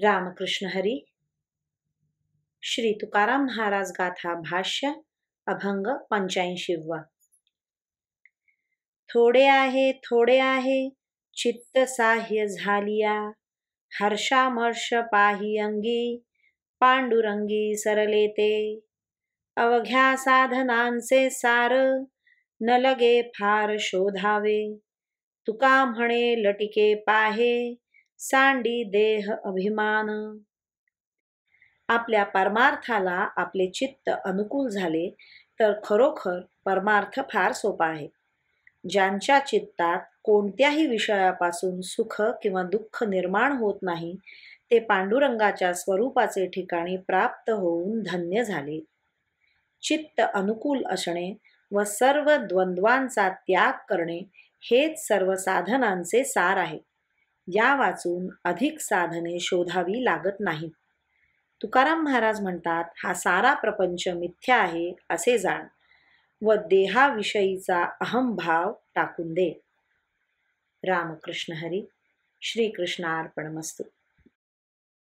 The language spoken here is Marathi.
रामकृष्ण हरी. श्री तुकाराम महाराज गाथा भाष्य अभंग 85. थोडे आहे चित्त साह्य झालिया, हर्षामर्ष पाही अंगी पांडुरंगी सरले ते. अवघ्या साधनांचे सार न लगे फार शोधावे, तुका म्हणे लटिके पाहे सांडी देह अभिमान. आपल्या परमार्थाला आपले चित्त अनुकूल झाले तर खरोखर परमार्थ फार सोपा आहे. ज्यांच्या चित्तात कोणत्याही विषयापासून सुख किंवा दुःख निर्माण होत नाही ते पांडुरंगाच्या स्वरूपाचे ठिकाणी प्राप्त होऊन धन्य झाले. चित्त अनुकूल असणे व सर्व द्वंद्वांचा त्याग करणे हेच सर्व साधनांचे सार आहे. या वाचून अधिक साधने शोधावी लागत नाहीत. तुकाराम महाराज म्हणतात, हा सारा प्रपंच मिथ्या आहे असे जाण व देहाविषयीचा अहंभाव टाकून दे. रामकृष्ण हरी. श्रीकृष्णार्पणमस्तु.